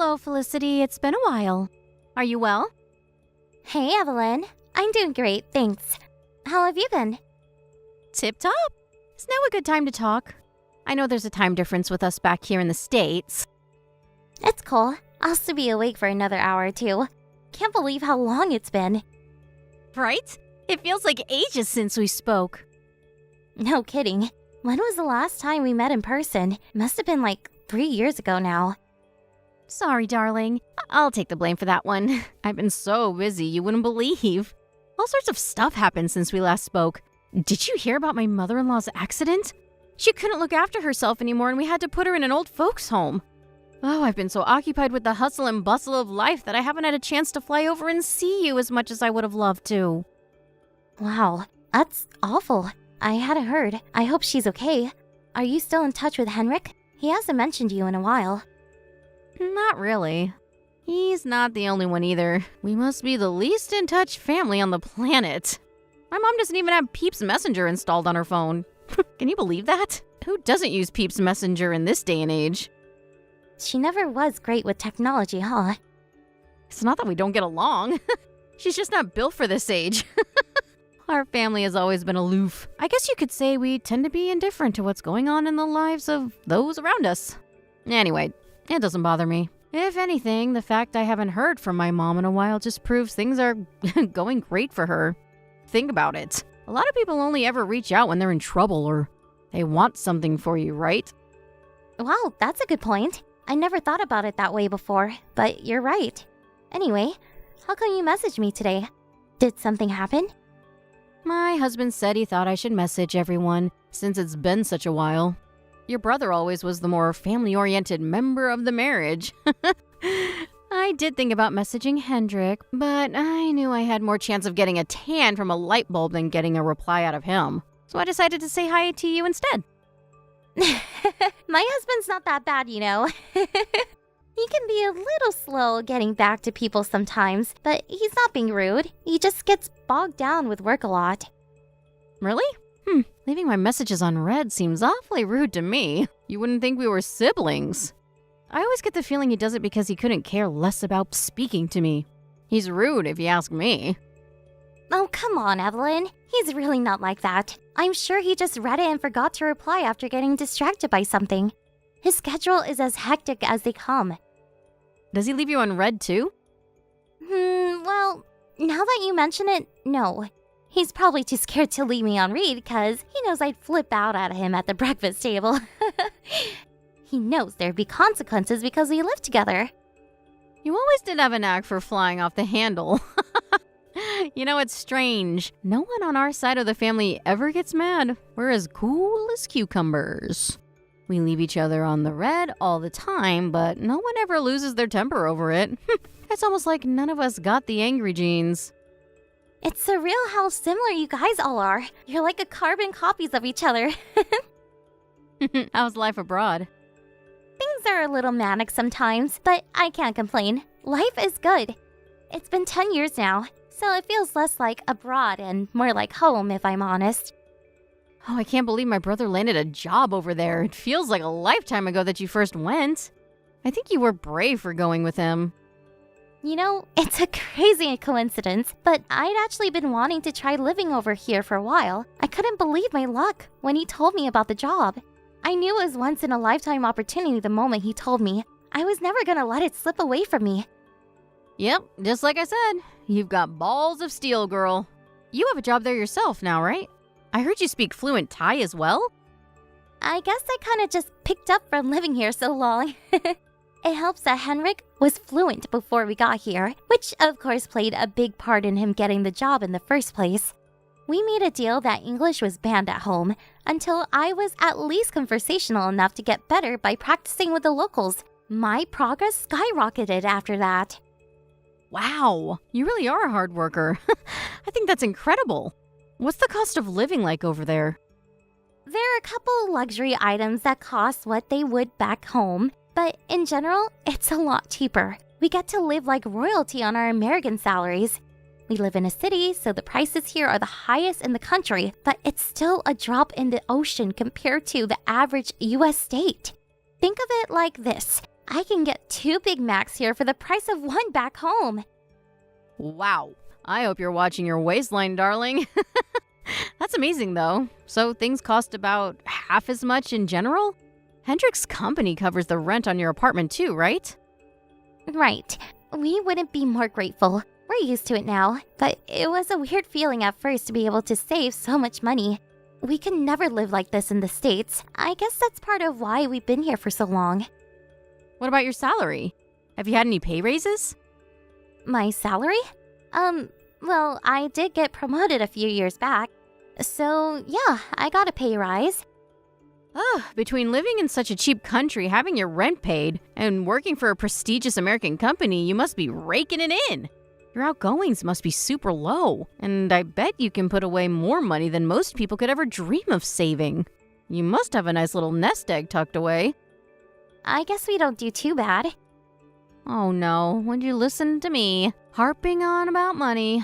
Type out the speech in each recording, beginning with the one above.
Hello, Felicity. It's been a while. Are you well? Hey, Evelyn. I'm doing great, thanks. How have you been? Tip-top. Is now a good time to talk? I know there's a time difference with us back here in the States. It's cool. I'll still be awake for another hour or two. Can't believe how long it's been. Right? It feels like ages since we spoke. No kidding. When was the last time we met in person? Must have been like 3 years ago now. Sorry, darling. I'll take the blame for that one. I've been so busy you wouldn't believe. All sorts of stuff happened since we last spoke. Did you hear about my mother-in-law's accident? She couldn't look after herself anymore and we had to put her in an old folks' home. Oh, I've been so occupied with the hustle and bustle of life that I haven't had a chance to fly over and see you as much as I would have loved to. Wow, that's awful. I hadn't heard. I hope she's okay. Are you still in touch with Henrik? He hasn't mentioned you in a while. Not really. He's not the only one either. We must be the least in touch family on the planet. My mom doesn't even have Peeps Messenger installed on her phone. Can you believe that? Who doesn't use Peeps Messenger in this day and age? She never was great with technology, huh? It's not that we don't get along. She's just not built for this age. Our family has always been aloof. I guess you could say we tend to be indifferent to what's going on in the lives of those around us. Anyway, it doesn't bother me. If anything, the fact I haven't heard from my mom in a while just proves things are going great for her. Think about it. A lot of people only ever reach out when they're in trouble or they want something for you, right? Wow, that's a good point. I never thought about it that way before, but you're right. Anyway, how come you messaged me today? Did something happen? My husband said he thought I should message everyone since it's been such a while. Your brother always was the more family-oriented member of the marriage. I did think about messaging Hendrik, but I knew I had more chance of getting a tan from a light bulb than getting a reply out of him. So I decided to say hi to you instead. My husband's not that bad, you know. He can be a little slow getting back to people sometimes, but he's not being rude. He just gets bogged down with work a lot. Really? Leaving my messages unread seems awfully rude to me. You wouldn't think we were siblings. I always get the feeling he does it because he couldn't care less about speaking to me. He's rude if you ask me. Oh, come on, Evelyn. He's really not like that. I'm sure he just read it and forgot to reply after getting distracted by something. His schedule is as hectic as they come. Does he leave you unread too? Well, now that you mention it, no. He's probably too scared to leave me on read because he knows I'd flip out at him at the breakfast table. He knows there'd be consequences because we live together. You always did have a knack for flying off the handle. You know, it's strange. No one on our side of the family ever gets mad. We're as cool as cucumbers. We leave each other on the red all the time, but no one ever loses their temper over it. It's almost like none of us got the angry genes. It's surreal how similar you guys all are. You're like a carbon copies of each other. How's life abroad? Things are a little manic sometimes, but I can't complain. Life is good. It's been 10 years now, so it feels less like abroad and more like home, if I'm honest. Oh, I can't believe my brother landed a job over there. It feels like a lifetime ago that you first went. I think you were brave for going with him. You know, it's a crazy coincidence, but I'd actually been wanting to try living over here for a while. I couldn't believe my luck when he told me about the job. I knew it was once in a lifetime opportunity the moment he told me. I was never gonna let it slip away from me. Yep, just like I said, you've got balls of steel, girl. You have a job there yourself now, right? I heard you speak fluent Thai as well? I guess I kinda just picked up from living here so long. It helps that Henrik was fluent before we got here, which of course played a big part in him getting the job in the first place. We made a deal that English was banned at home until I was at least conversational enough to get better by practicing with the locals. My progress skyrocketed after that. Wow, you really are a hard worker. I think that's incredible. What's the cost of living like over there? There are a couple luxury items that cost what they would back home, but in general, it's a lot cheaper. We get to live like royalty on our American salaries. We live in a city, so the prices here are the highest in the country, but it's still a drop in the ocean compared to the average US state. Think of it like this. I can get 2 Big Macs here for the price of 1 back home. Wow. I hope you're watching your waistline, darling. That's amazing, though. So things cost about half as much in general? Hendrik's company covers the rent on your apartment too, right? Right. We wouldn't be more grateful. We're used to it now, but it was a weird feeling at first to be able to save so much money. We could never live like this in the States. I guess that's part of why we've been here for so long. What about your salary? Have you had any pay raises? My salary? Well, I did get promoted a few years back. So, yeah, I got a pay rise. Between living in such a cheap country, having your rent paid, and working for a prestigious American company, you must be raking it in. Your outgoings must be super low, and I bet you can put away more money than most people could ever dream of saving. You must have a nice little nest egg tucked away. I guess we don't do too bad. Oh no, would you listen to me? Harping on about money.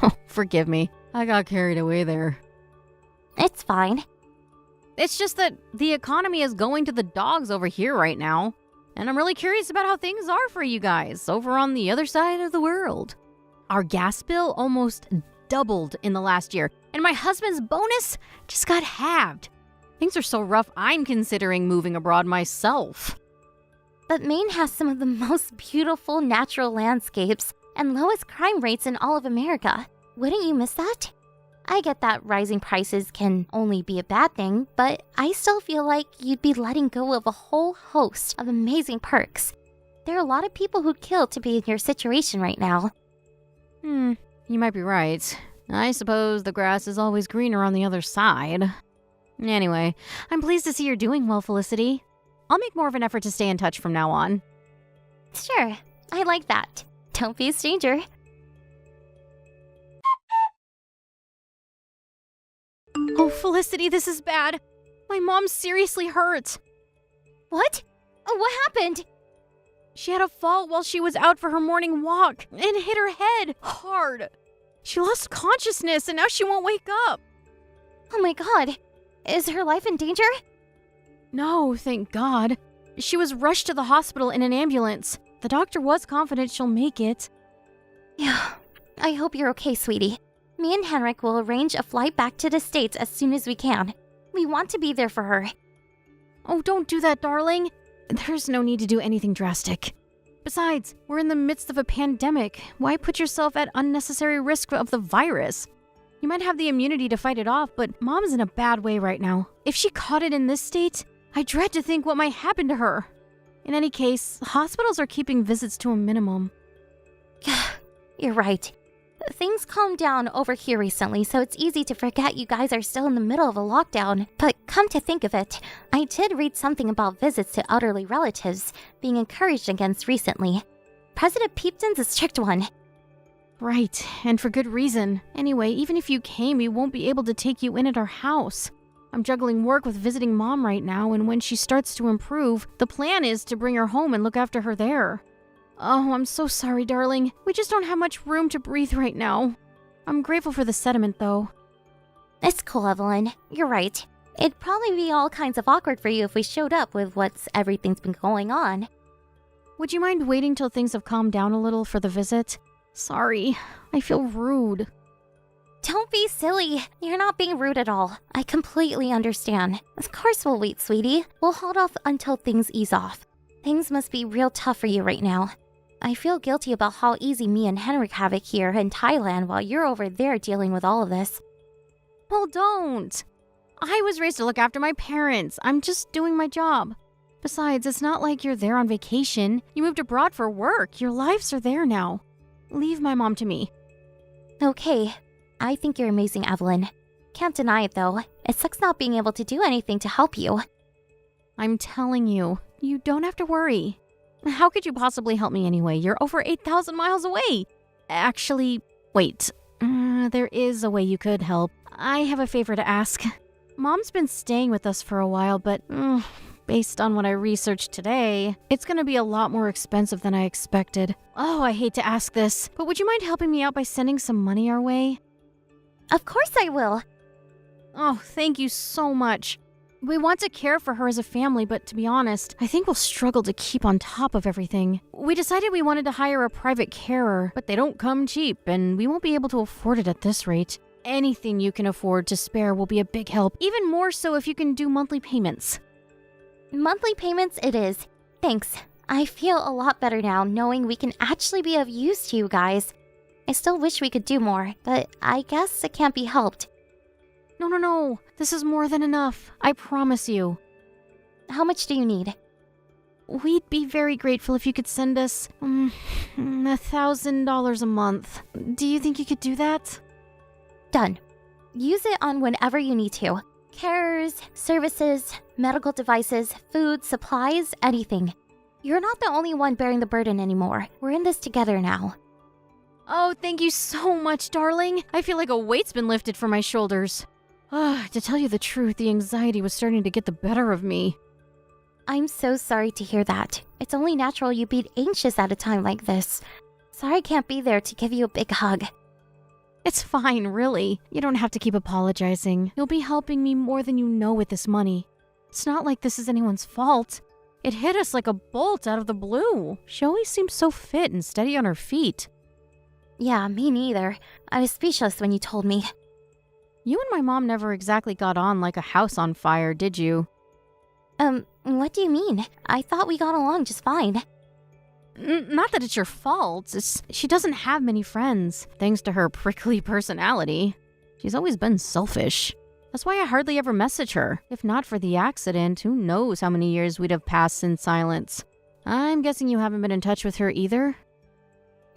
Oh, forgive me. I got carried away there. It's fine. It's just that the economy is going to the dogs over here right now. And I'm really curious about how things are for you guys over on the other side of the world. Our gas bill almost doubled in the last year. And my husband's bonus just got halved. Things are so rough, I'm considering moving abroad myself. But Maine has some of the most beautiful natural landscapes and lowest crime rates in all of America. Wouldn't you miss that? I get that rising prices can only be a bad thing, but I still feel like you'd be letting go of a whole host of amazing perks. There are a lot of people who'd kill to be in your situation right now. You might be right. I suppose the grass is always greener on the other side. Anyway, I'm pleased to see you're doing well, Felicity. I'll make more of an effort to stay in touch from now on. Sure, I like that. Don't be a stranger. Oh, Felicity, this is bad. My mom's seriously hurt. What? What happened? She had a fall while she was out for her morning walk and hit her head hard. She lost consciousness and now she won't wake up. Oh my god. Is her life in danger? No, thank God. She was rushed to the hospital in an ambulance. The doctor was confident she'll make it. Yeah, I hope you're okay, sweetie. Me and Henrik will arrange a flight back to the States as soon as we can. We want to be there for her. Oh, don't do that, darling. There's no need to do anything drastic. Besides, we're in the midst of a pandemic. Why put yourself at unnecessary risk of the virus? You might have the immunity to fight it off, but Mom's in a bad way right now. If she caught it in this state, I dread to think what might happen to her. In any case, hospitals are keeping visits to a minimum. You're right. Things calmed down over here recently, so it's easy to forget you guys are still in the middle of a lockdown. But come to think of it, I did read something about visits to elderly relatives being encouraged against recently. President Peepton's a strict one. Right, and for good reason. Anyway, even if you came, we won't be able to take you in at our house. I'm juggling work with visiting Mom right now, and when she starts to improve, the plan is to bring her home and look after her there. Oh, I'm so sorry, darling. We just don't have much room to breathe right now. I'm grateful for the sentiment, though. It's cool, Evelyn. You're right. It'd probably be all kinds of awkward for you if we showed up with everything's been going on. Would you mind waiting till things have calmed down a little for the visit? Sorry, I feel rude. Don't be silly. You're not being rude at all. I completely understand. Of course we'll wait, sweetie. We'll hold off until things ease off. Things must be real tough for you right now. I feel guilty about how easy me and Henrik have it here in Thailand while you're over there dealing with all of this. Well, don't. I was raised to look after my parents. I'm just doing my job. Besides, it's not like you're there on vacation. You moved abroad for work. Your lives are there now. Leave my mom to me. Okay. I think you're amazing, Evelyn. Can't deny it, though. It sucks not being able to do anything to help you. I'm telling you, you don't have to worry. How could you possibly help me anyway? You're over 8,000 miles away. Actually, wait. There is a way you could help. I have a favor to ask. Mom's been staying with us for a while, but based on what I researched today, it's going to be a lot more expensive than I expected. Oh, I hate to ask this, but would you mind helping me out by sending some money our way? Of course I will. Oh, thank you so much. We want to care for her as a family, but to be honest, I think we'll struggle to keep on top of everything. We decided we wanted to hire a private carer, but they don't come cheap, and we won't be able to afford it at this rate. Anything you can afford to spare will be a big help, even more so if you can do monthly payments. Monthly payments it is. Thanks. I feel a lot better now knowing we can actually be of use to you guys. I still wish we could do more, but I guess it can't be helped. No. This is more than enough. I promise you. How much do you need? We'd be very grateful if you could send us $1,000 a month. Do you think you could do that? Done. Use it on whenever you need to. Carers, services, medical devices, food, supplies, anything. You're not the only one bearing the burden anymore. We're in this together now. Oh, thank you so much, darling. I feel like a weight's been lifted from my shoulders. To tell you the truth, the anxiety was starting to get the better of me. I'm so sorry to hear that. It's only natural you'd be anxious at a time like this. Sorry I can't be there to give you a big hug. It's fine, really. You don't have to keep apologizing. You'll be helping me more than you know with this money. It's not like this is anyone's fault. It hit us like a bolt out of the blue. She always seems so fit and steady on her feet. Yeah, me neither. I was speechless when you told me. You and my mom never exactly got on like a house on fire, did you? What do you mean? I thought we got along just fine. Not that it's your fault. She doesn't have many friends, thanks to her prickly personality. She's always been selfish. That's why I hardly ever message her. If not for the accident, who knows how many years we'd have passed in silence. I'm guessing you haven't been in touch with her either?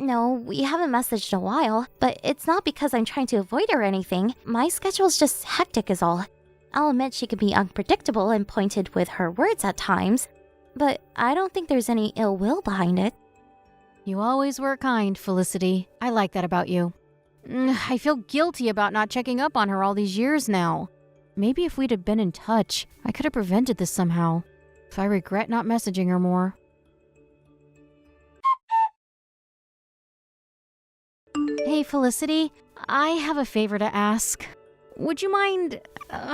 No, we haven't messaged in a while, but it's not because I'm trying to avoid her or anything. My schedule's just hectic is all. I'll admit she can be unpredictable and pointed with her words at times, but I don't think there's any ill will behind it. You always were kind, Felicity. I like that about you. I feel guilty about not checking up on her all these years now. Maybe if we'd have been in touch, I could have prevented this somehow. I regret not messaging her more. Hey, Felicity. I have a favor to ask. Would you mind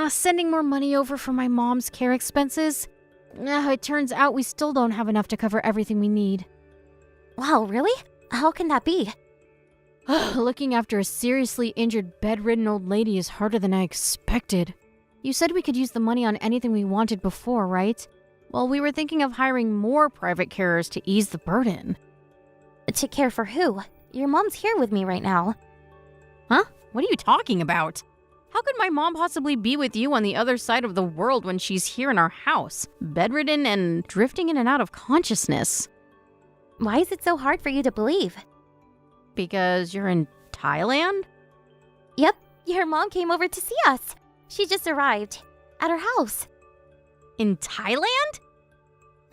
sending more money over for my mom's care expenses? It turns out we still don't have enough to cover everything we need. Wow, really? How can that be? Looking after a seriously injured, bedridden old lady is harder than I expected. You said we could use the money on anything we wanted before, right? Well, we were thinking of hiring more private carers to ease the burden. To care for who? Your mom's here with me right now. Huh? What are you talking about? How could my mom possibly be with you on the other side of the world when she's here in our house, bedridden and drifting in and out of consciousness? Why is it so hard for you to believe? Because you're in Thailand? Yep, your mom came over to see us. She just arrived. At her house. In Thailand?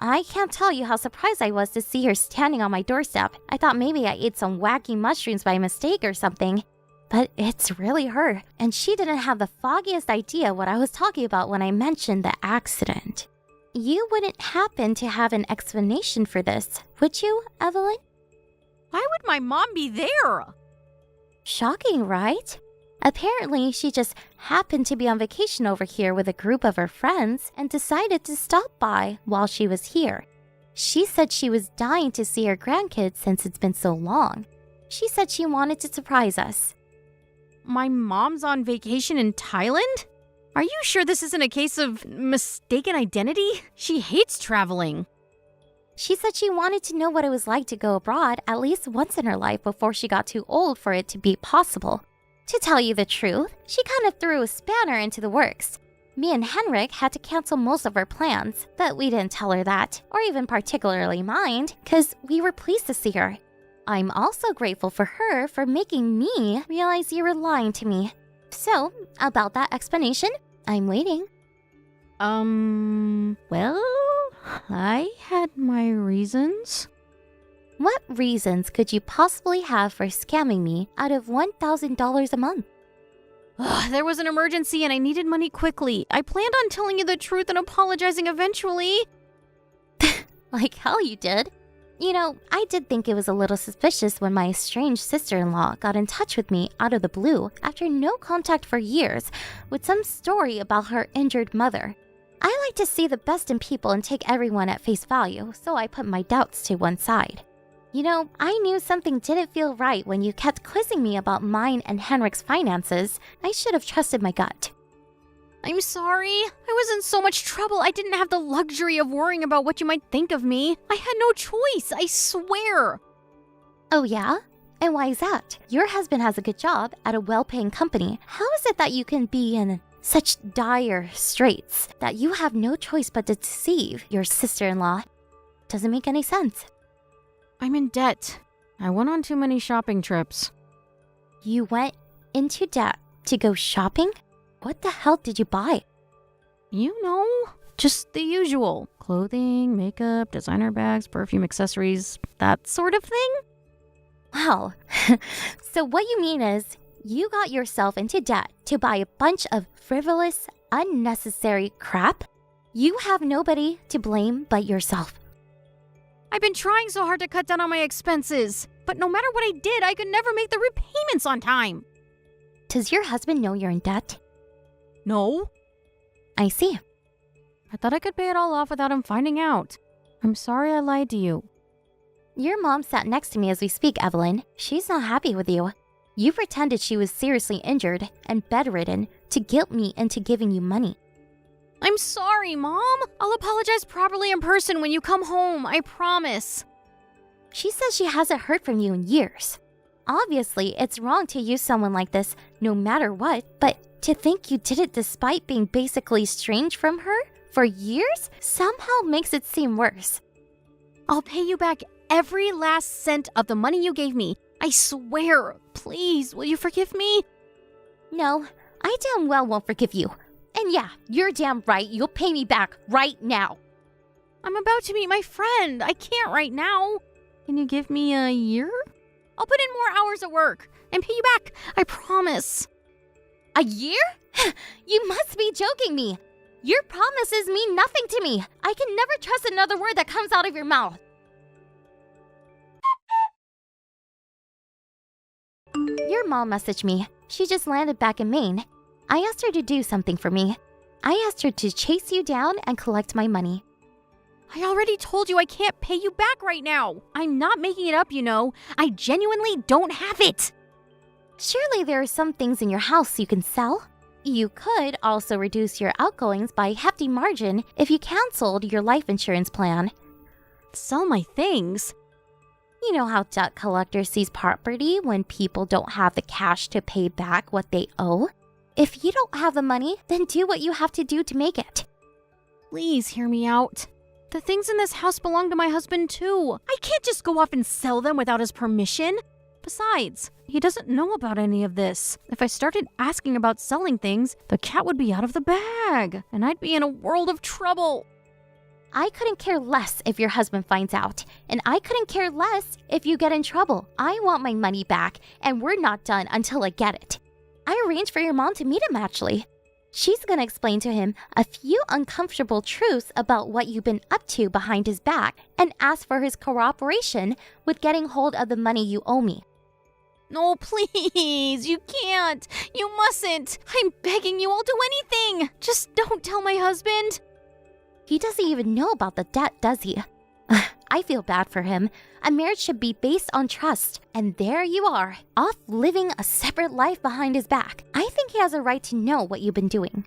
I can't tell you how surprised I was to see her standing on my doorstep. I thought maybe I ate some wacky mushrooms by mistake or something. But it's really her, and she didn't have the foggiest idea what I was talking about when I mentioned the accident. You wouldn't happen to have an explanation for this, would you, Evelyn? Why would my mom be there? Shocking, right? Apparently, she just happened to be on vacation over here with a group of her friends and decided to stop by while she was here. She said she was dying to see her grandkids since it's been so long. She said she wanted to surprise us. My mom's on vacation in Thailand? Are you sure this isn't a case of mistaken identity? She hates traveling. She said she wanted to know what it was like to go abroad at least once in her life before she got too old for it to be possible. To tell you the truth, she kind of threw a spanner into the works. Me and Henrik had to cancel most of our plans, but we didn't tell her that, or even particularly mind, because we were pleased to see her. I'm also grateful for her for making me realize you were lying to me. So, about that explanation, I'm waiting. Well, I had my reasons. What reasons could you possibly have for scamming me out of $1,000 a month? There was an emergency and I needed money quickly. I planned on telling you the truth and apologizing eventually. Like hell you did. You know, I did think it was a little suspicious when my estranged sister-in-law got in touch with me out of the blue after no contact for years with some story about her injured mother. I like to see the best in people and take everyone at face value, so I put my doubts to one side. You know, I knew something didn't feel right when you kept quizzing me about mine and Henrik's finances. I should have trusted my gut. I'm sorry. I was in so much trouble. I didn't have the luxury of worrying about what you might think of me. I had no choice, I swear. Oh yeah? And why is that? Your husband has a good job at a well-paying company. How is it that you can be in such dire straits that you have no choice but to deceive your sister-in-law? Doesn't make any sense. I'm in debt. I went on too many shopping trips. You went into debt to go shopping? What the hell did you buy? You know, just the usual. Clothing, makeup, designer bags, perfume, accessories, that sort of thing. Wow. So what you mean is, you got yourself into debt to buy a bunch of frivolous, unnecessary crap? You have nobody to blame but yourself. I've been trying so hard to cut down on my expenses, but no matter what I did, I could never make the repayments on time. Does your husband know you're in debt? No. I see. I thought I could pay it all off without him finding out. I'm sorry I lied to you. Your mom sat next to me as we speak, Evelyn. She's not happy with you. You pretended she was seriously injured and bedridden to guilt me into giving you money. I'm sorry, Mom. I'll apologize properly in person when you come home, I promise. She says she hasn't heard from you in years. Obviously, it's wrong to use someone like this no matter what, but to think you did it despite being basically estranged from her for years somehow makes it seem worse. I'll pay you back every last cent of the money you gave me. I swear. Please, will you forgive me? No, I damn well won't forgive you. And yeah, you're damn right, you'll pay me back right now. I'm about to meet my friend. I can't right now. Can you give me a year? I'll put in more hours at work and pay you back. I promise. A year? You must be joking me. Your promises mean nothing to me. I can never trust another word that comes out of your mouth. Your mom messaged me. She just landed back in Maine. I asked her to do something for me. I asked her to chase you down and collect my money. I already told you I can't pay you back right now. I'm not making it up, you know. I genuinely don't have it. Surely there are some things in your house you can sell. You could also reduce your outgoings by a hefty margin if you canceled your life insurance plan. Sell my things? You know how debt collectors seize property when people don't have the cash to pay back what they owe? If you don't have the money, then do what you have to do to make it. Please hear me out. The things in this house belong to my husband too. I can't just go off and sell them without his permission. Besides, he doesn't know about any of this. If I started asking about selling things, the cat would be out of the bag, and I'd be in a world of trouble. I couldn't care less if your husband finds out, and I couldn't care less if you get in trouble. I want my money back, and we're not done until I get it. I arranged for your mom to meet him, actually. She's gonna explain to him a few uncomfortable truths about what you've been up to behind his back and ask for his cooperation with getting hold of the money you owe me. No, please, you can't. You mustn't. I'm begging you, I'll do anything. Just don't tell my husband. He doesn't even know about the debt, does he? I feel bad for him. A marriage should be based on trust. And there you are, off living a separate life behind his back. I think he has a right to know what you've been doing.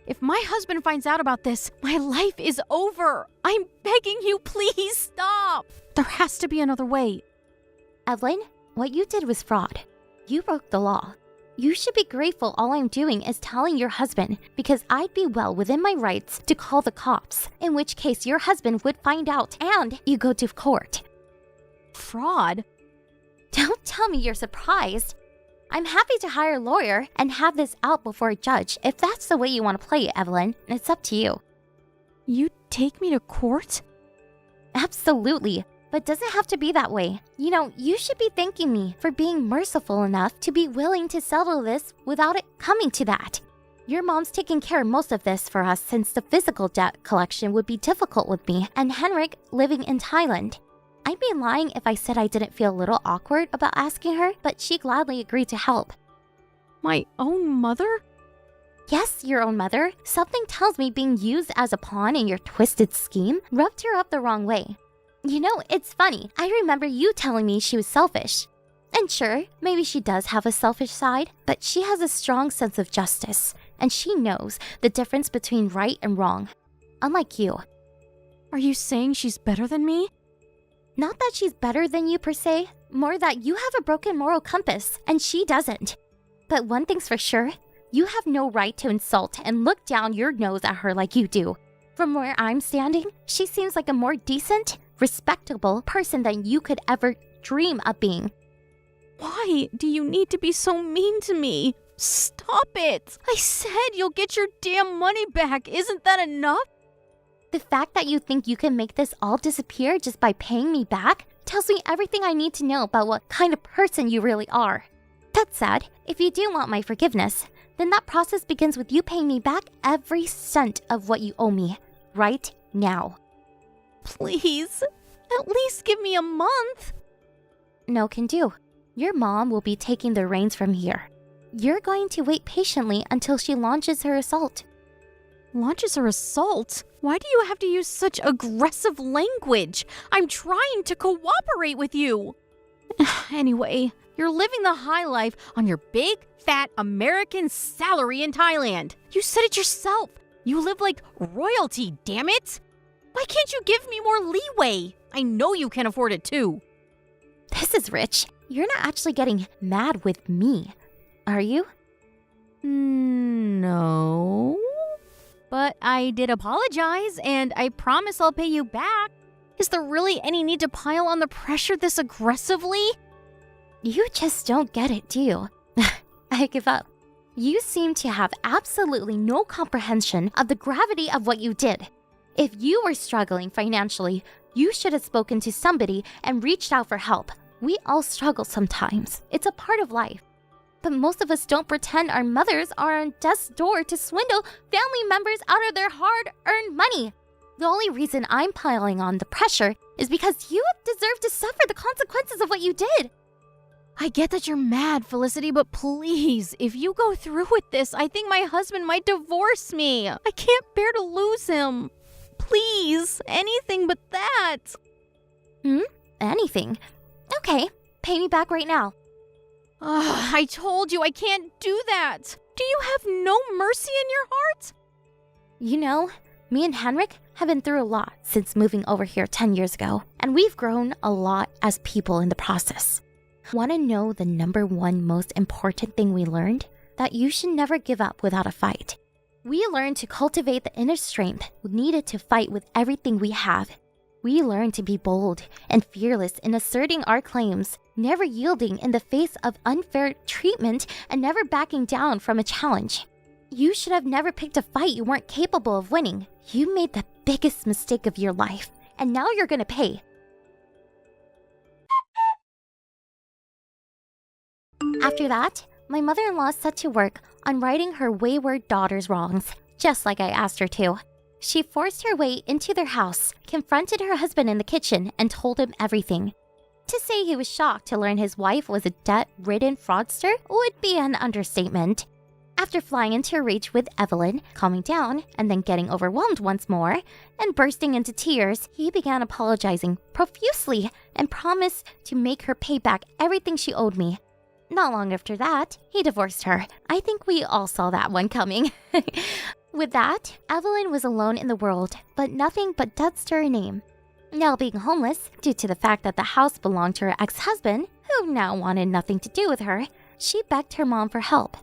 If my husband finds out about this, my life is over. I'm begging you, please stop. There has to be another way. Evelyn, what you did was fraud. You broke the law. You should be grateful all I'm doing is telling your husband, because I'd be well within my rights to call the cops, in which case your husband would find out and you go to court. Fraud? Don't tell me you're surprised. I'm happy to hire a lawyer and have this out before a judge if that's the way you want to play it, Evelyn. It's up to you. You take me to court? Absolutely. But doesn't have to be that way. You know, you should be thanking me for being merciful enough to be willing to settle this without it coming to that. Your mom's taking care of most of this for us since the physical debt collection would be difficult with me and Henrik living in Thailand. I'd be lying if I said I didn't feel a little awkward about asking her, but she gladly agreed to help. My own mother? Yes, your own mother. Something tells me being used as a pawn in your twisted scheme rubbed her up the wrong way. You know, it's funny. I remember you telling me she was selfish. And sure, maybe she does have a selfish side, but she has a strong sense of justice, and she knows the difference between right and wrong. Unlike you. Are you saying she's better than me? Not that she's better than you per se, more that you have a broken moral compass, and she doesn't. But one thing's for sure, you have no right to insult and look down your nose at her like you do. From where I'm standing, she seems like a more decent, respectable person than you could ever dream of being. Why do you need to be so mean to me? Stop it! I said you'll get your damn money back. Isn't that enough? The fact that you think you can make this all disappear just by paying me back tells me everything I need to know about what kind of person you really are. That said, if you do want my forgiveness, then that process begins with you paying me back every cent of what you owe me, right now. Please, at least give me a month. No can do. Your mom will be taking the reins from here. You're going to wait patiently until she launches her assault. Launches her assault? Why do you have to use such aggressive language? I'm trying to cooperate with you. Anyway, you're living the high life on your big, fat American salary in Thailand. You said it yourself. You live like royalty, damn it. Why can't you give me more leeway? I know you can afford it too. This is rich. You're not actually getting mad with me, are you? No. But I did apologize, and I promise I'll pay you back. Is there really any need to pile on the pressure this aggressively? You just don't get it, do you? I give up. You seem to have absolutely no comprehension of the gravity of what you did. If you were struggling financially, you should have spoken to somebody and reached out for help. We all struggle sometimes. It's a part of life. But most of us don't pretend our mothers are on death's door to swindle family members out of their hard-earned money. The only reason I'm piling on the pressure is because you deserve to suffer the consequences of what you did. I get that you're mad, Felicity, but please, if you go through with this, I think my husband might divorce me. I can't bear to lose him. Please, anything but that. Anything? Okay, pay me back right now. I told you I can't do that. Do you have no mercy in your heart? You know, me and Henrik have been through a lot since moving over here 10 years ago, and we've grown a lot as people in the process. Want to know the number one most important thing we learned? That you should never give up without a fight. We learned to cultivate the inner strength needed to fight with everything we have. We learned to be bold and fearless in asserting our claims, never yielding in the face of unfair treatment and never backing down from a challenge. You should have never picked a fight you weren't capable of winning. You made the biggest mistake of your life, and now you're gonna pay. After that, my mother-in-law set to work on righting her wayward daughter's wrongs, just like I asked her to. She forced her way into their house, confronted her husband in the kitchen, and told him everything. To say he was shocked to learn his wife was a debt-ridden fraudster would be an understatement. After flying into a rage with Evelyn, calming down, and then getting overwhelmed once more, and bursting into tears, he began apologizing profusely and promised to make her pay back everything she owed me. Not long after that, he divorced her. I think we all saw that one coming. With that, Evelyn was alone in the world, but nothing but debts to her name. Now being homeless, due to the fact that the house belonged to her ex-husband, who now wanted nothing to do with her, she begged her mom for help.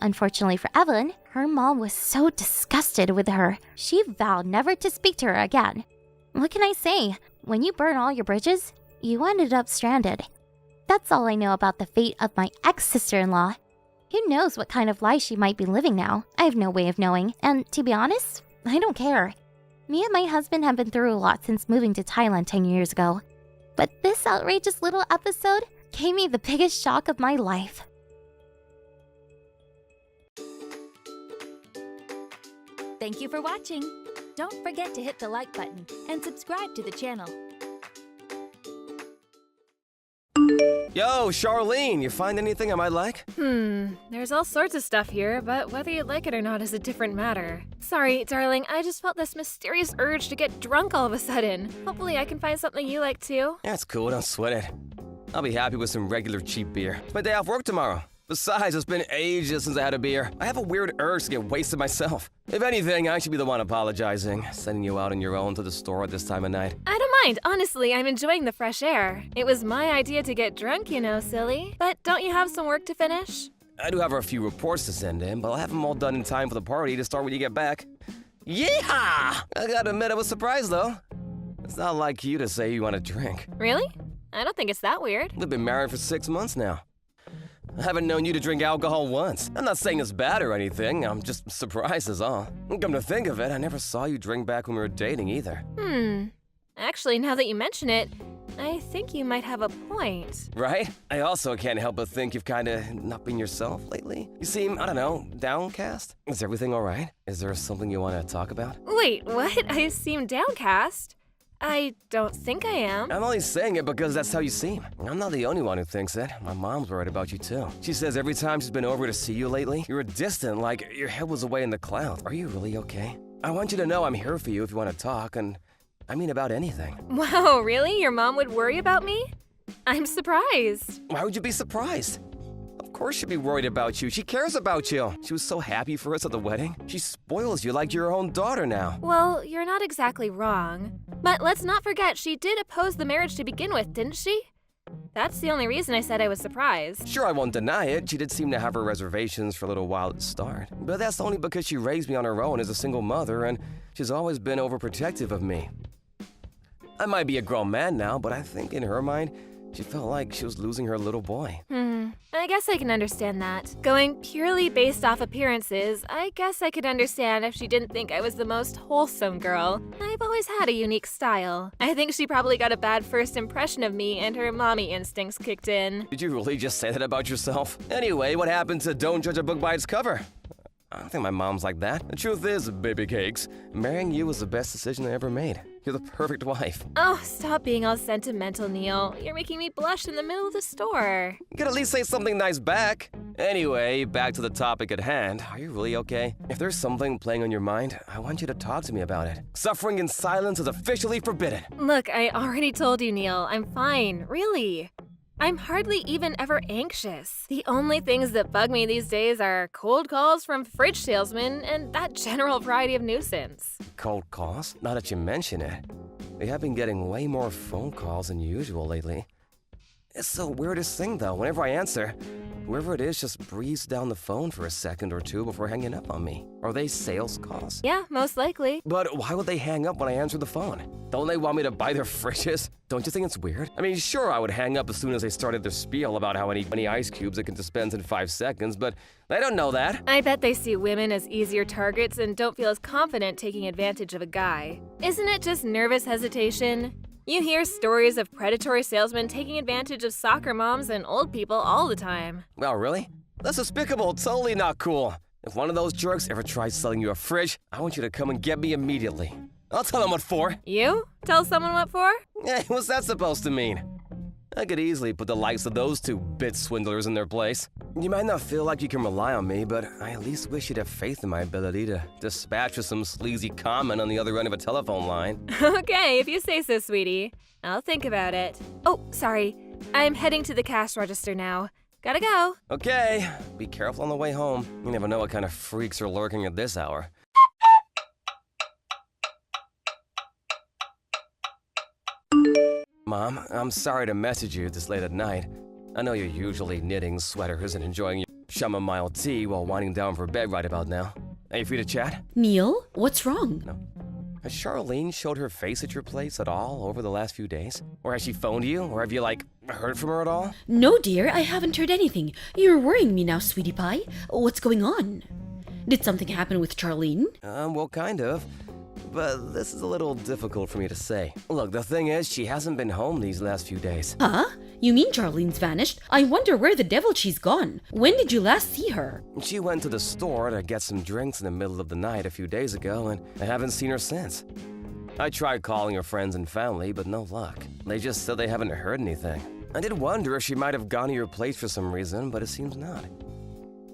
Unfortunately for Evelyn, her mom was so disgusted with her, she vowed never to speak to her again. What can I say? When you burn all your bridges, you ended up stranded. That's all I know about the fate of my ex-sister-in-law. Who knows what kind of life she might be living now? I have no way of knowing, and to be honest, I don't care. Me and my husband have been through a lot since moving to Thailand 10 years ago. But this outrageous little episode gave me the biggest shock of my life. Thank you for watching. Don't forget to hit the like button and subscribe to the channel. Yo, Charlene, you find anything I might like? There's all sorts of stuff here, but whether you like it or not is a different matter. Sorry, darling, I just felt this mysterious urge to get drunk all of a sudden. Hopefully I can find something you like too. Yeah, it's cool, don't sweat it. I'll be happy with some regular cheap beer. It's my day off work tomorrow. Besides, it's been ages since I had a beer. I have a weird urge to get wasted myself. If anything, I should be the one apologizing, sending you out on your own to the store at this time of night. I don't mind, honestly, I'm enjoying the fresh air. It was my idea to get drunk, you know, silly. But don't you have some work to finish? I do have a few reports to send in, but I'll have them all done in time for the party to start when you get back. Yeehaw! I gotta admit I was surprised, though. It's not like you to say you want to drink. Really? I don't think it's that weird. We've been married for 6 months now. I haven't known you to drink alcohol once. I'm not saying it's bad or anything, I'm just surprised is all. Come to think of it, I never saw you drink back when we were dating either. Actually, now that you mention it, I think you might have a point. Right? I also can't help but think you've kinda not been yourself lately. You seem, I don't know, downcast? Is everything alright? Is there something you want to talk about? Wait, what? I seem downcast? I don't think I am. I'm only saying it because that's how you seem. I'm not the only one who thinks it. My mom's worried about you too. She says every time she's been over to see you lately, you're distant, like your head was away in the clouds. Are you really okay? I want you to know I'm here for you if you want to talk, and I mean about anything. Wow, really? Your mom would worry about me? I'm surprised. Why would you be surprised? Of course she'd be worried about you. She cares about you. She was so happy for us at the wedding. She spoils you like your own daughter now. Well, you're not exactly wrong. But let's not forget, she did oppose the marriage to begin with, didn't she? That's the only reason I said I was surprised. Sure, I won't deny it. She did seem to have her reservations for a little while at the start. But that's only because she raised me on her own as a single mother, and she's always been overprotective of me. I might be a grown man now, but I think in her mind, she felt like she was losing her little boy. I guess I can understand that. Going purely based off appearances, I guess I could understand if she didn't think I was the most wholesome girl. I've always had a unique style. I think she probably got a bad first impression of me and her mommy instincts kicked in. Did you really just say that about yourself? Anyway, what happened to don't judge a book by its cover? I don't think my mom's like that. The truth is, baby cakes, marrying you was the best decision I ever made. You're the perfect wife. Oh, stop being all sentimental, Neil. You're making me blush in the middle of the store. You could at least say something nice back. Anyway, back to the topic at hand. Are you really okay? If there's something playing on your mind, I want you to talk to me about it. Suffering in silence is officially forbidden. Look, I already told you, Neil. I'm fine, really. I'm hardly even ever anxious. The only things that bug me these days are cold calls from fridge salesmen and that general variety of nuisance. Cold calls? Now that you mention it, we have been getting way more phone calls than usual lately. It's the weirdest thing though. Whenever I answer, whoever it is just breathes down the phone for a second or two before hanging up on me. Are they sales calls? Yeah, most likely. But why would they hang up when I answer the phone? Don't they want me to buy their fridges? Don't you think it's weird? I mean, sure, I would hang up as soon as they started their spiel about how many ice cubes it can dispense in 5 seconds, but they don't know that. I bet they see women as easier targets and don't feel as confident taking advantage of a guy. Isn't it just nervous hesitation? You hear stories of predatory salesmen taking advantage of soccer moms and old people all the time. Oh, really? That's despicable, totally not cool. If one of those jerks ever tries selling you a fridge, I want you to come and get me immediately. I'll tell them what for. You? Tell someone what for? Hey, what's that supposed to mean? I could easily put the likes of those two bit swindlers in their place. You might not feel like you can rely on me, but I at least wish you'd have faith in my ability to dispatch with some sleazy comment on the other end of a telephone line. Okay, if you say so, sweetie. I'll think about it. Oh, sorry. I'm heading to the cash register now. Gotta go. Okay, be careful on the way home. You never know what kind of freaks are lurking at this hour. Mom, I'm sorry to message you this late at night. I know you're usually knitting sweaters and enjoying your chamomile tea while winding down for bed right about now. Are you free to chat? Neil, what's wrong? No. Has Charlene showed her face at your place at all over the last few days? Or has she phoned you? Or have you, heard from her at all? No, dear, I haven't heard anything. You're worrying me now, sweetie pie. What's going on? Did something happen with Charlene? Well, kind of. But this is a little difficult for me to say. Look, the thing is, she hasn't been home these last few days. Huh? You mean Charlene's vanished? I wonder where the devil she's gone. When did you last see her? She went to the store to get some drinks in the middle of the night a few days ago, and I haven't seen her since. I tried calling her friends and family, but no luck. They just said they haven't heard anything. I did wonder if she might have gone to your place for some reason, but it seems not.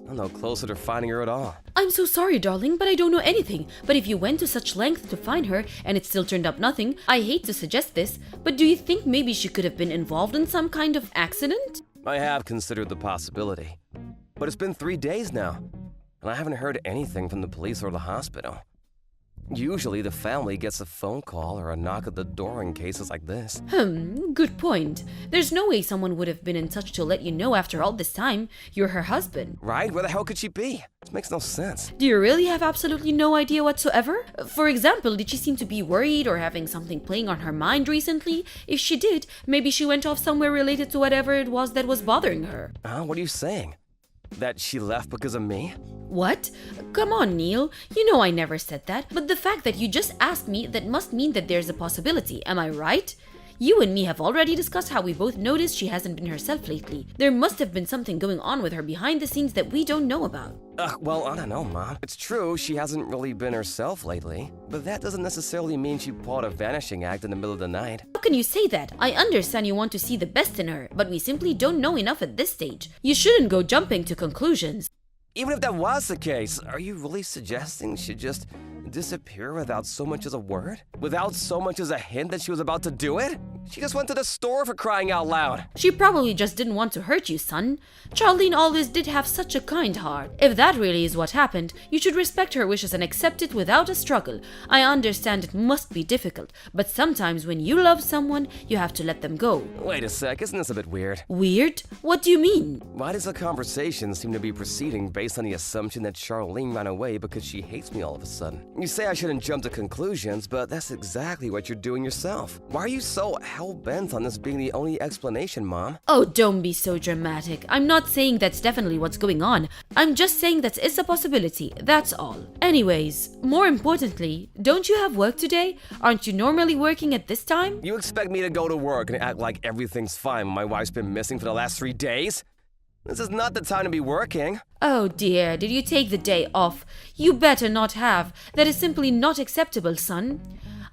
I'm no closer to finding her at all. I'm so sorry, darling, but I don't know anything. But if you went to such length to find her and it still turned up nothing, I hate to suggest this, but do you think maybe she could have been involved in some kind of accident? I have considered the possibility. But it's been 3 days now, and I haven't heard anything from the police or the hospital. Usually the family gets a phone call or a knock at the door in cases like this. Good point. There's no way someone would have been in touch to let you know after all this time. You're her husband. Right? Where the hell could she be? This makes no sense. Do you really have absolutely no idea whatsoever? For example, did she seem to be worried or having something playing on her mind recently? If she did, maybe she went off somewhere related to whatever it was that was bothering her. What are you saying? That she left because of me? What? Come on, Neil. You know I never said that. But the fact that you just asked me, that must mean that there's a possibility. Am I right? You and me have already discussed how we both noticed she hasn't been herself lately. There must have been something going on with her behind the scenes that we don't know about. Well, I don't know, Mom. It's true she hasn't really been herself lately, but that doesn't necessarily mean she pulled a vanishing act in the middle of the night. How can you say that? I understand you want to see the best in her, but we simply don't know enough at this stage. You shouldn't go jumping to conclusions. Even if that was the case, are you really suggesting she'd just disappear without so much as a word? Without so much as a hint that she was about to do it? She just went to the store, for crying out loud. She probably just didn't want to hurt you, son. Charlene always did have such a kind heart. If that really is what happened, you should respect her wishes and accept it without a struggle. I understand it must be difficult, but sometimes when you love someone, you have to let them go. Wait a sec, isn't this a bit weird? Weird? What do you mean? Why does the conversation seem to be proceeding based on the assumption that Charlene ran away because she hates me all of a sudden? You say I shouldn't jump to conclusions, but that's exactly what you're doing yourself. Why are you so hell-bent on this being the only explanation, Mom? Oh, don't be so dramatic. I'm not saying that's definitely what's going on. I'm just saying that it's a possibility, that's all. Anyways, more importantly, don't you have work today? Aren't you normally working at this time? You expect me to go to work and act like everything's fine when my wife's been missing for the last 3 days? This is not the time to be working. Oh dear, did you take the day off? You better not have. That is simply not acceptable, son.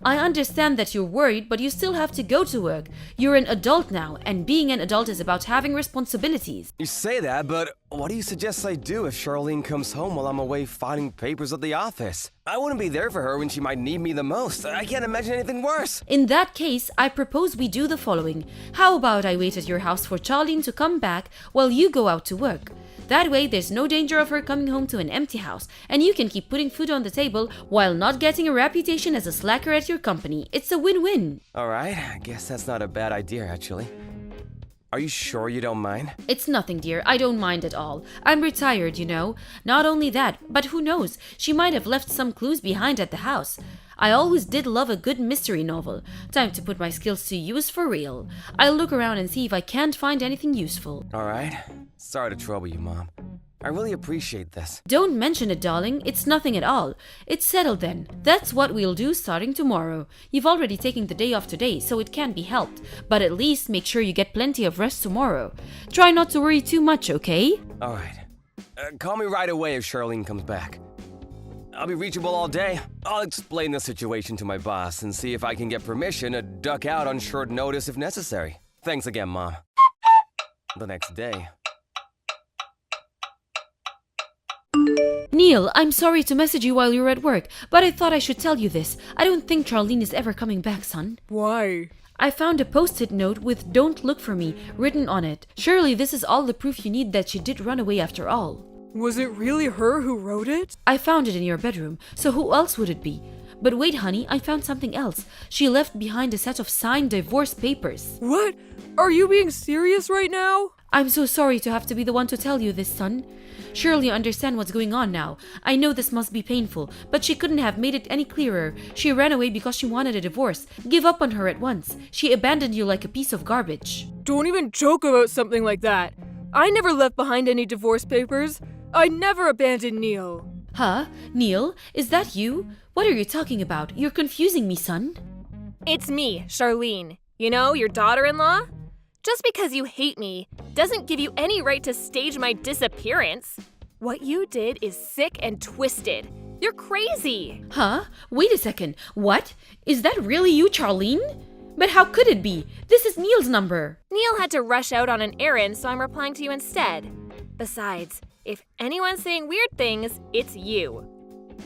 I understand that you're worried, but you still have to go to work. You're an adult now, and being an adult is about having responsibilities. You say that, but what do you suggest I do if Charlene comes home while I'm away filing papers at the office? I wouldn't be there for her when she might need me the most. I can't imagine anything worse. In that case, I propose we do the following. How about I wait at your house for Charlene to come back while you go out to work? That way, there's no danger of her coming home to an empty house, and you can keep putting food on the table while not getting a reputation as a slacker at your company. It's a win-win. All right, I guess that's not a bad idea, actually. Are you sure you don't mind? It's nothing, dear. I don't mind at all. I'm retired, you know. Not only that, but who knows? She might have left some clues behind at the house. I always did love a good mystery novel. Time to put my skills to use for real. I'll look around and see if I can't find anything useful. All right. Sorry to trouble you, Mom. I really appreciate this. Don't mention it, darling. It's nothing at all. It's settled then. That's what we'll do starting tomorrow. You've already taken the day off today, so it can't be helped. But at least make sure you get plenty of rest tomorrow. Try not to worry too much, okay? All right. Call me right away if Charlene comes back. I'll be reachable all day. I'll explain the situation to my boss and see if I can get permission to duck out on short notice if necessary. Thanks again, Mom. The next day. Neil, I'm sorry to message you while you're at work, but I thought I should tell you this. I don't think Charlene is ever coming back, son. Why? I found a post-it note with "Don't look for me" written on it. Surely this is all the proof you need that she did run away after all. Was it really her who wrote it? I found it in your bedroom, so who else would it be? But wait, honey, I found something else. She left behind a set of signed divorce papers. What? Are you being serious right now? I'm so sorry to have to be the one to tell you this, son. Surely you understand what's going on now. I know this must be painful, but she couldn't have made it any clearer. She ran away because she wanted a divorce. Give up on her at once. She abandoned you like a piece of garbage. Don't even joke about something like that. I never left behind any divorce papers. I never abandoned Neil. Huh? Neil? Is that you? What are you talking about? You're confusing me, son. It's me, Charlene. You know, your daughter-in-law? Just because you hate me doesn't give you any right to stage my disappearance. What you did is sick and twisted. You're crazy. Huh? Wait a second. What? Is that really you, Charlene? But how could it be? This is Neil's number. Neil had to rush out on an errand, so I'm replying to you instead. Besides, if anyone's saying weird things, it's you.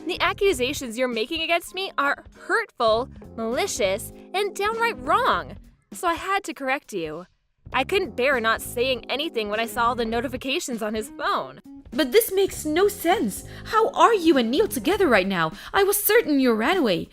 The accusations you're making against me are hurtful, malicious, and downright wrong, so I had to correct you. I couldn't bear not saying anything when I saw the notifications on his phone. But this makes no sense. How are you and Neil together right now? I was certain you ran away.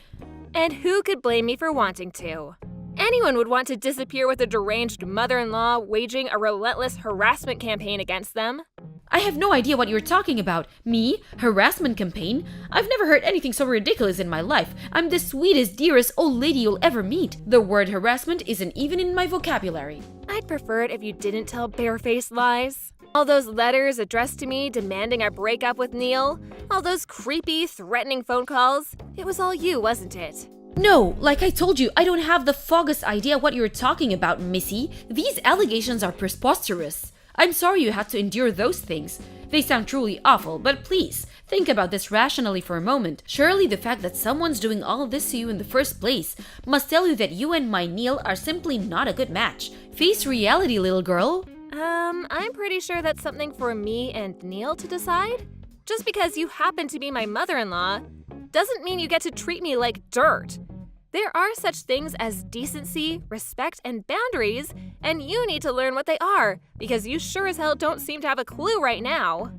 And who could blame me for wanting to? Anyone would want to disappear with a deranged mother-in-law waging a relentless harassment campaign against them. I have no idea what you're talking about. Me? Harassment campaign? I've never heard anything so ridiculous in my life. I'm the sweetest, dearest old lady you'll ever meet. The word harassment isn't even in my vocabulary. I'd prefer it if you didn't tell barefaced lies. All those letters addressed to me demanding I break up with Neil, all those creepy, threatening phone calls, it was all you, wasn't it? No, like I told you, I don't have the foggiest idea what you're talking about, Missy. These allegations are preposterous. I'm sorry you had to endure those things. They sound truly awful, but please, think about this rationally for a moment. Surely the fact that someone's doing all this to you in the first place must tell you that you and my Neil are simply not a good match. Face reality, little girl. I'm pretty sure that's something for me and Neil to decide. Just because you happen to be my mother-in-law doesn't mean you get to treat me like dirt. There are such things as decency, respect, and boundaries, and you need to learn what they are, because you sure as hell don't seem to have a clue right now.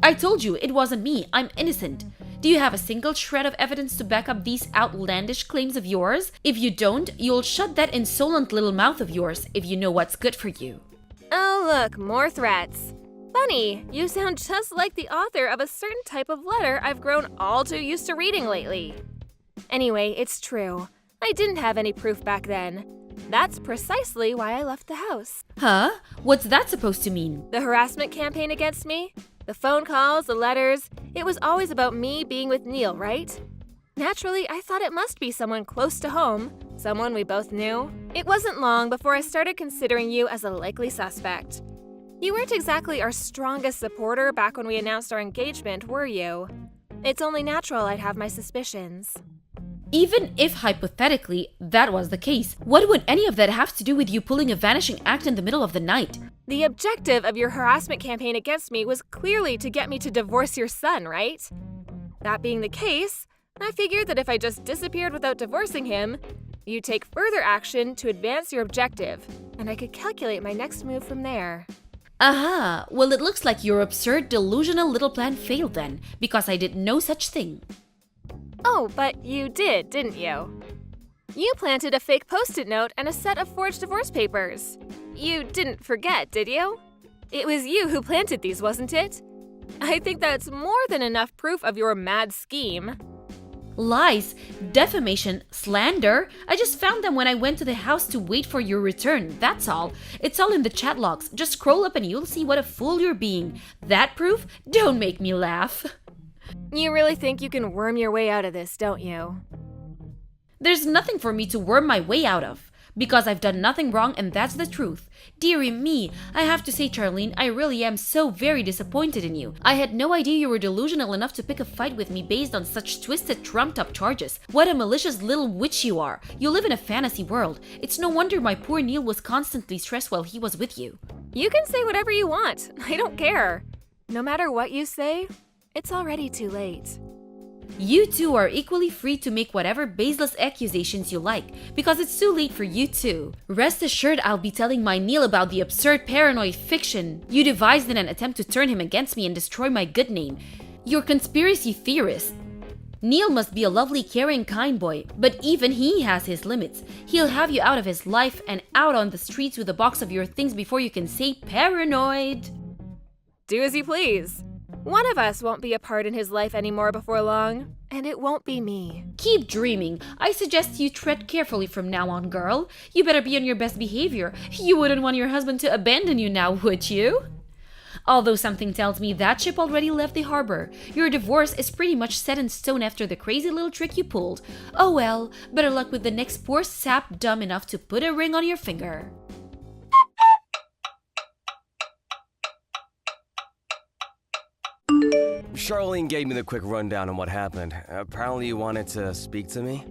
I told you, it wasn't me. I'm innocent. Do you have a single shred of evidence to back up these outlandish claims of yours? If you don't, you'll shut that insolent little mouth of yours if you know what's good for you. Oh look, more threats. Funny, you sound just like the author of a certain type of letter I've grown all too used to reading lately. Anyway, it's true. I didn't have any proof back then. That's precisely why I left the house. Huh? What's that supposed to mean? The harassment campaign against me? The phone calls, the letters, it was always about me being with Neil, right? Naturally, I thought it must be someone close to home, someone we both knew. It wasn't long before I started considering you as a likely suspect. You weren't exactly our strongest supporter back when we announced our engagement, were you? It's only natural I'd have my suspicions. Even if hypothetically that was the case, what would any of that have to do with you pulling a vanishing act in the middle of the night? The objective of your harassment campaign against me was clearly to get me to divorce your son, right? That being the case, I figured that if I just disappeared without divorcing him, you'd take further action to advance your objective, and I could calculate my next move from there. Aha! Well, it looks like your absurd, delusional little plan failed then, because I did no such thing. Oh, but you did, didn't you? You planted a fake post-it note and a set of forged divorce papers. You didn't forget, did you? It was you who planted these, wasn't it? I think that's more than enough proof of your mad scheme. Lies, defamation, slander. I just found them when I went to the house to wait for your return, that's all. It's all in the chat logs. Just scroll up and you'll see what a fool you're being. That proof? Don't make me laugh. You really think you can worm your way out of this, don't you? There's nothing for me to worm my way out of. Because I've done nothing wrong and that's the truth. Dearie me, I have to say, Charlene, I really am so very disappointed in you. I had no idea you were delusional enough to pick a fight with me based on such twisted, trumped-up charges. What a malicious little witch you are. You live in a fantasy world. It's no wonder my poor Neil was constantly stressed while he was with you. You can say whatever you want. I don't care. No matter what you say, it's already too late. You two are equally free to make whatever baseless accusations you like, because it's too late for you too. Rest assured I'll be telling my Neil about the absurd paranoid fiction you devised in an attempt to turn him against me and destroy my good name. You're conspiracy theorist. Neil must be a lovely, caring, kind boy, but even he has his limits. He'll have you out of his life and out on the streets with a box of your things before you can say paranoid. Do as you please. One of us won't be a part in his life anymore before long, and it won't be me. Keep dreaming. I suggest you tread carefully from now on, girl. You better be on your best behavior. You wouldn't want your husband to abandon you now, would you? Although something tells me that ship already left the harbor. Your divorce is pretty much set in stone after the crazy little trick you pulled. Oh well, better luck with the next poor sap dumb enough to put a ring on your finger. Charlene gave me the quick rundown on what happened. Apparently you wanted to speak to me?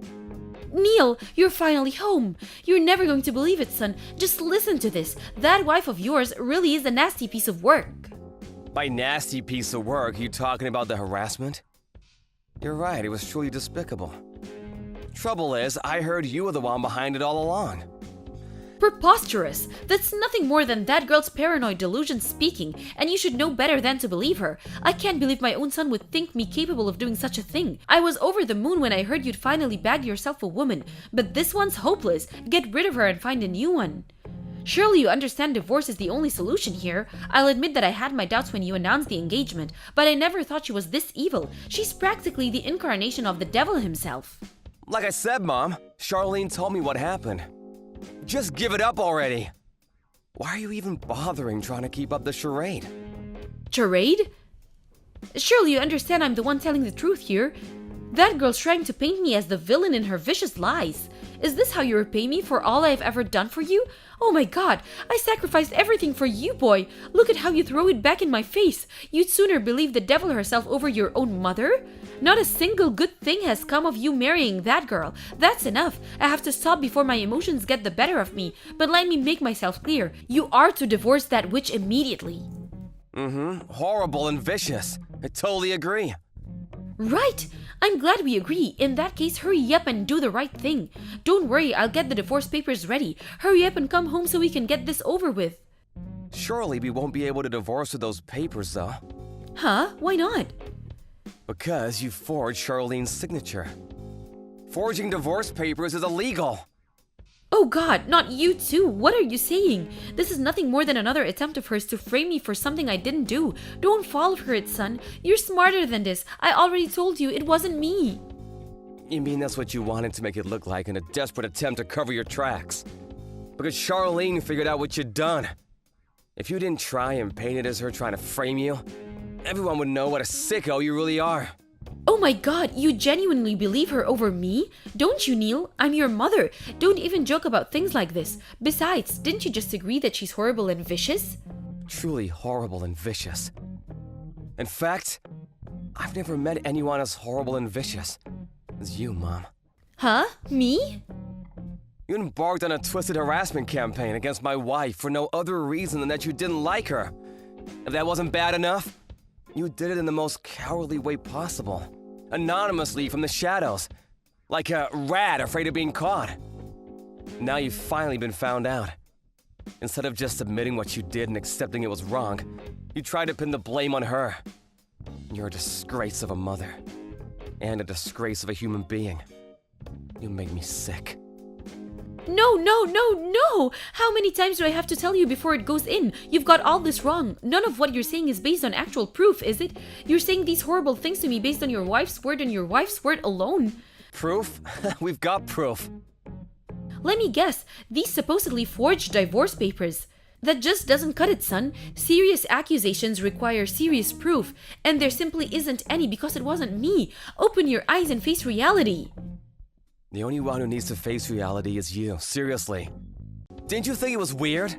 Neil, you're finally home. You're never going to believe it, son. Just listen to this. That wife of yours really is a nasty piece of work. By nasty piece of work, you talking about the harassment? You're right, it was truly despicable. Trouble is, I heard you were the one behind it all along. Preposterous! That's nothing more than that girl's paranoid delusion speaking, and you should know better than to believe her. I can't believe my own son would think me capable of doing such a thing. I was over the moon when I heard you'd finally bagged yourself a woman, but this one's hopeless. Get rid of her and find a new one. Surely you understand divorce is the only solution here. I'll admit that I had my doubts when you announced the engagement, but I never thought she was this evil. She's practically the incarnation of the devil himself. Like I said, Mom, Charlene told me what happened. Just give it up already. Why are you even bothering trying to keep up the charade? Charade? Surely you understand I'm the one telling the truth here. That girl's trying to paint me as the villain in her vicious lies. Is this how you repay me for all I've ever done for you? Oh my god, I sacrificed everything for you, boy. Look at how you throw it back in my face. You'd sooner believe the devil herself over your own mother? Not a single good thing has come of you marrying that girl. That's enough. I have to stop before my emotions get the better of me. But let me make myself clear. You are to divorce that witch immediately. Horrible and vicious. I totally agree. Right! I'm glad we agree. In that case, hurry up and do the right thing. Don't worry, I'll get the divorce papers ready. Hurry up and come home so we can get this over with. Surely we won't be able to divorce with those papers, though. Huh? Why not? Because you forged Charlene's signature. Forging divorce papers is illegal. Oh god, not you too. What are you saying? This is nothing more than another attempt of hers to frame me for something I didn't do. Don't fall for it, son. You're smarter than this. I already told you it wasn't me. You mean that's what you wanted to make it look like in a desperate attempt to cover your tracks? Because Charlene figured out what you'd done. If you didn't try and paint it as her trying to frame you, everyone would know what a sicko you really are. Oh my god, you genuinely believe her over me? Don't you, Neil? I'm your mother. Don't even joke about things like this. Besides, didn't you just agree that she's horrible and vicious? Truly horrible and vicious. In fact, I've never met anyone as horrible and vicious as you, Mom. Huh? Me? You embarked on a twisted harassment campaign against my wife for no other reason than that you didn't like her. If that wasn't bad enough, you did it in the most cowardly way possible. Anonymously from the shadows. Like a rat afraid of being caught. Now you've finally been found out. Instead of just admitting what you did and accepting it was wrong, you tried to pin the blame on her. You're a disgrace of a mother. And a disgrace of a human being. You make me sick. No, no, no, no! How many times do I have to tell you before it goes in? You've got all this wrong. None of what you're saying is based on actual proof, is it? You're saying these horrible things to me based on your wife's word and your wife's word alone. Proof? We've got proof. Let me guess, these supposedly forged divorce papers. That just doesn't cut it, son. Serious accusations require serious proof, and there simply isn't any because it wasn't me. Open your eyes and face reality. The only one who needs to face reality is you, seriously. Didn't you think it was weird?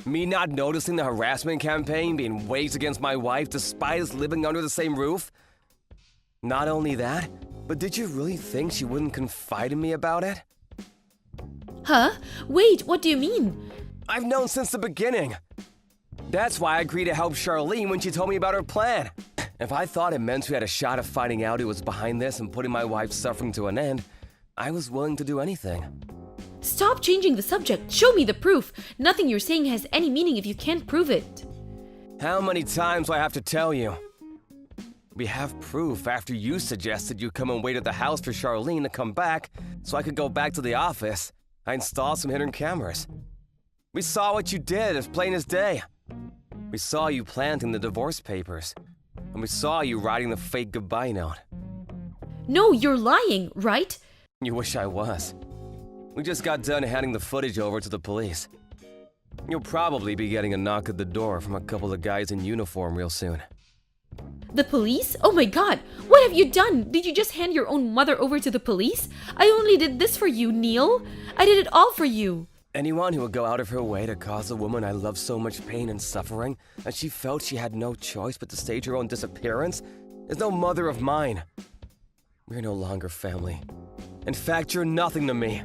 Me not noticing the harassment campaign being waged against my wife despite us living under the same roof? Not only that, but did you really think she wouldn't confide in me about it? Huh? Wait, what do you mean? I've known since the beginning. That's why I agreed to help Charlene when she told me about her plan. If I thought it meant we had a shot of finding out who was behind this and putting my wife's suffering to an end, I was willing to do anything. Stop changing the subject. Show me the proof. Nothing you're saying has any meaning if you can't prove it. How many times do I have to tell you? We have proof after you suggested you come and wait at the house for Charlene to come back so I could go back to the office. I installed some hidden cameras. We saw what you did as plain as day. We saw you planting the divorce papers. And we saw you writing the fake goodbye note. No, you're lying, right? You wish I was. We just got done handing the footage over to the police. You'll probably be getting a knock at the door from a couple of guys in uniform real soon. The police? Oh my god! What have you done? Did you just hand your own mother over to the police? I only did this for you, Neil. I did it all for you. Anyone who would go out of her way to cause a woman I love so much pain and suffering that she felt she had no choice but to stage her own disappearance is no mother of mine. We're no longer family. In fact, you're nothing to me.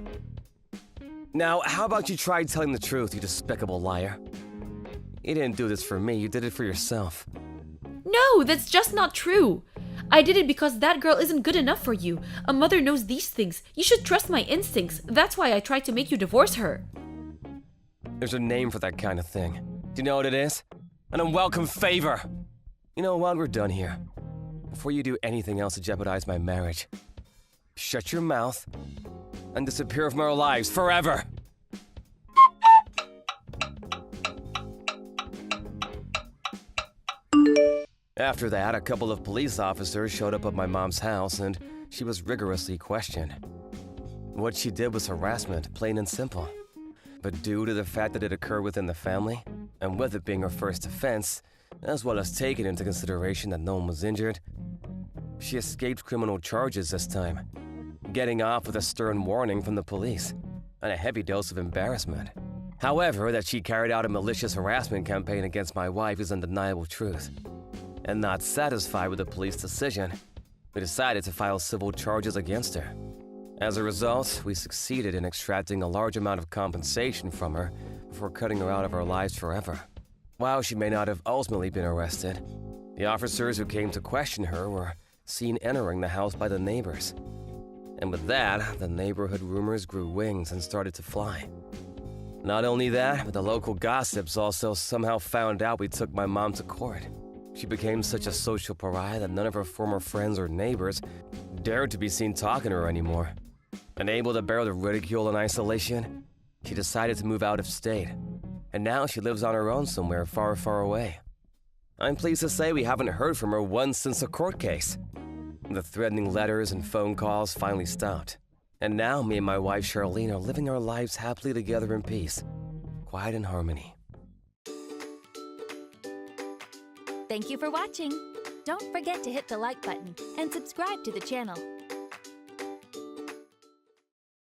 Now, how about you try telling the truth, you despicable liar? You didn't do this for me, you did it for yourself. No, that's just not true. I did it because that girl isn't good enough for you. A mother knows these things. You should trust my instincts. That's why I tried to make you divorce her. There's a name for that kind of thing. Do you know what it is? An unwelcome favor. You know what? We're done here. Before you do anything else to jeopardize my marriage, shut your mouth and disappear from our lives forever. After that, a couple of police officers showed up at my mom's house and she was rigorously questioned. What she did was harassment, plain and simple. But due to the fact that it occurred within the family, and with it being her first offense, as well as taking into consideration that no one was injured, she escaped criminal charges this time, getting off with a stern warning from the police and a heavy dose of embarrassment. However, that she carried out a malicious harassment campaign against my wife is undeniable truth. And not satisfied with the police decision, we decided to file civil charges against her. As a result, we succeeded in extracting a large amount of compensation from her before cutting her out of our lives forever. While she may not have ultimately been arrested, the officers who came to question her were seen entering the house by the neighbors. And with that, the neighborhood rumors grew wings and started to fly. Not only that, but the local gossips also somehow found out we took my mom to court. She became such a social pariah that none of her former friends or neighbors dared to be seen talking to her anymore. Unable to bear the ridicule and isolation, she decided to move out of state. And now she lives on her own somewhere far, far away. I'm pleased to say we haven't heard from her once since the court case. The threatening letters and phone calls finally stopped. And now me and my wife Charlene are living our lives happily together in peace, quiet and harmony. Thank you for watching. Don't forget to hit the like button and subscribe to the channel.